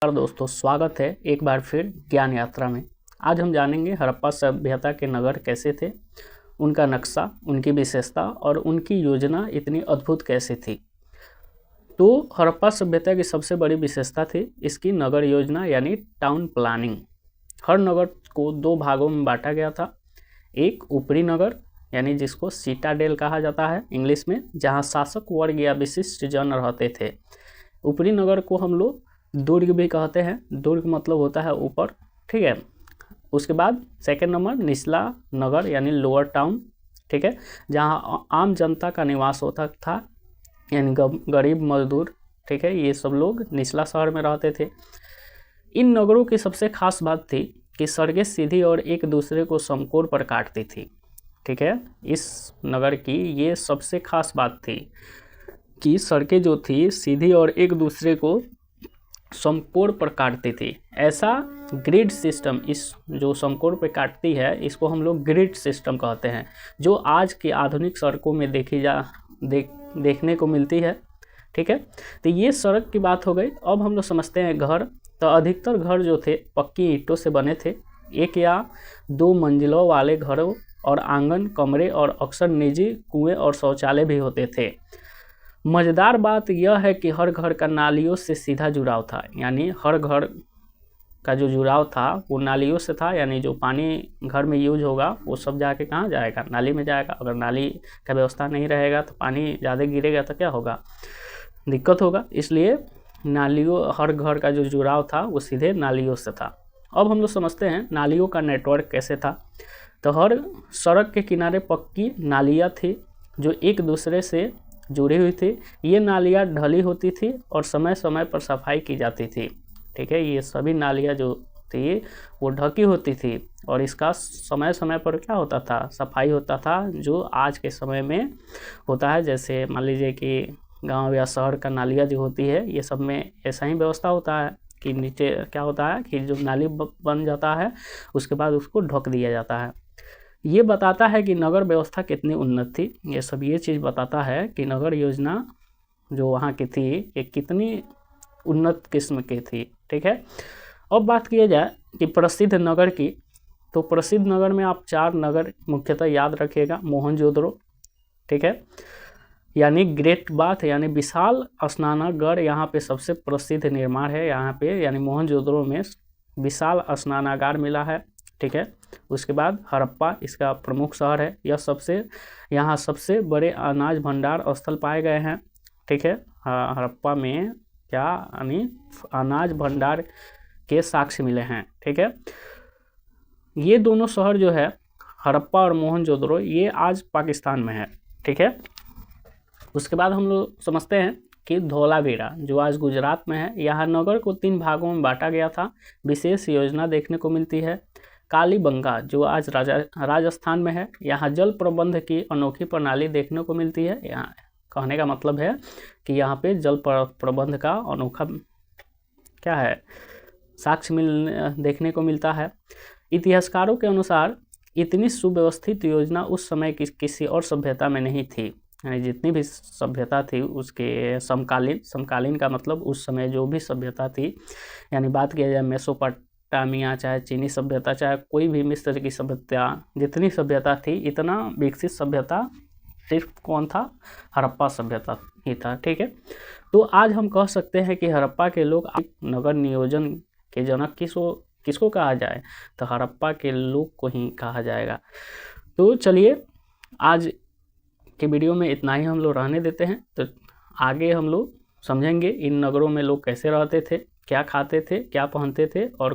दोस्तों, स्वागत है एक बार फिर ज्ञान यात्रा में। आज हम जानेंगे हड़प्पा सभ्यता के नगर कैसे थे, उनका नक्शा, उनकी विशेषता और उनकी योजना इतनी अद्भुत कैसे थी। तो हड़प्पा सभ्यता की सबसे बड़ी विशेषता थी इसकी नगर योजना यानी टाउन प्लानिंग। हर नगर को दो भागों में बांटा गया था। एक ऊपरी नगर यानी जिसको सिटाडेल कहा जाता है इंग्लिश में, जहाँ शासक वर्ग या विशिष्ट जन रहते थे। ऊपरी नगर को हम लोग दुर्ग भी कहते हैं। दुर्ग मतलब होता है ऊपर, ठीक है। उसके बाद सेकंड नंबर निचला नगर यानी लोअर टाउन, ठीक है, जहाँ आम जनता का निवास होता था यानी गरीब मजदूर, ठीक है, ये सब लोग निचला शहर में रहते थे। इन नगरों की सबसे खास बात थी कि सड़कें सीधी और एक दूसरे को समकोण पर काटती थी, ठीक है। इस नगर की ये सबसे खास बात थी कि सड़कें जो थी सीधी और एक दूसरे को समकोण पर काटती थी। ऐसा ग्रिड सिस्टम, इस जो समकोण पर काटती है इसको हम लोग ग्रिड सिस्टम कहते हैं, जो आज की आधुनिक सड़कों में देखने को मिलती है, ठीक है। तो ये सड़क की बात हो गई। अब हम लोग समझते हैं घर। तो अधिकतर घर जो थे पक्की ईंटों से बने थे। एक या दो मंजिलों वाले घरों और आंगन, कमरे और अक्सर निजी कुएं और शौचालय भी होते थे। मज़ेदार बात यह है कि हर घर का नालियों से सीधा जुड़ाव था, यानी हर घर का जो जुड़ाव था वो नालियों से था, यानी जो पानी घर में यूज होगा वो सब जाके कहाँ जाएगा, नाली में जाएगा। अगर नाली का व्यवस्था नहीं रहेगा तो पानी ज़्यादा गिरेगा तो क्या होगा, दिक्कत होगा। इसलिए नालियों, हर घर का जो जुड़ाव था वो सीधे नालियों से था। अब हम लोग समझते हैं नालियों का नेटवर्क कैसे था। तो हर सड़क के किनारे पक्की नालियाँ थी जो एक दूसरे से जुड़ी हुई थी। ये नालियाँ ढली होती थी और समय समय पर सफाई की जाती थी, ठीक है। ये सभी नालियाँ जो थी वो ढकी होती थी और इसका समय समय पर क्या होता था, सफाई होता था, जो आज के समय में होता है। जैसे मान लीजिए कि गांव या शहर का नालियाँ जो होती है ये सब में ऐसा ही व्यवस्था होता है कि नीचे क्या होता है कि जो नाली बन जाता है उसके बाद उसको ढक दिया जाता है। ये बताता है कि नगर व्यवस्था कितनी उन्नत थी। ये सब ये चीज़ बताता है कि नगर योजना जो वहाँ की थी ये कितनी उन्नत किस्म की थी, ठीक है। अब बात किया जाए कि प्रसिद्ध नगर की, तो प्रसिद्ध नगर में आप चार नगर मुख्यतः याद रखिएगा। मोहनजोदड़ो, ठीक है, यानी ग्रेट बाथ यानी विशाल स्नानागार यहाँ पे सबसे प्रसिद्ध निर्माण है यहाँ पे, यानी मोहनजोदड़ो में विशाल स्नानागार मिला है, ठीक है। उसके बाद हड़प्पा इसका प्रमुख शहर है। यहाँ सबसे बड़े अनाज भंडार स्थल पाए गए हैं, ठीक है। हड़प्पा में क्या यानी अनाज भंडार के साक्ष्य मिले हैं, ठीक है। ये दोनों शहर जो है हड़प्पा और मोहनजोदड़ो ये आज पाकिस्तान में है, ठीक है। उसके बाद हम लोग समझते हैं कि धोलावीरा जो आज गुजरात में है। यहाँ नगर को 3 भागों में बांटा गया था। विशेष योजना देखने को मिलती है। कालीबंगा जो आज राजस्थान में है, यहाँ जल प्रबंध की अनोखी प्रणाली देखने को मिलती है। यहाँ कहने का मतलब है कि यहाँ पे जल प्रबंध का अनोखा क्या है, साक्ष्य देखने को मिलता है। इतिहासकारों के अनुसार इतनी सुव्यवस्थित योजना उस समय की किसी और सभ्यता में नहीं थी, यानी जितनी भी सभ्यता थी उसके समकालीन का मतलब उस समय जो भी सभ्यता थी, यानी बात किया जाए मेसोपोटामिया, चाहे चीनी सभ्यता, चाहे कोई भी मिस्र की सभ्यता, जितनी सभ्यता थी इतना विकसित सभ्यता सिर्फ कौन था, हड़प्पा सभ्यता ही था, ठीक है। तो आज हम कह सकते हैं कि हड़प्पा के लोग नगर नियोजन के जनक किसको कहा जाए, तो हड़प्पा के लोग को ही कहा जाएगा। तो चलिए आज के वीडियो में इतना ही हम लोग रहने देते हैं। तो आगे हम लोग समझेंगे इन नगरों में लोग कैसे रहते थे, क्या खाते थे, क्या पहनते थे और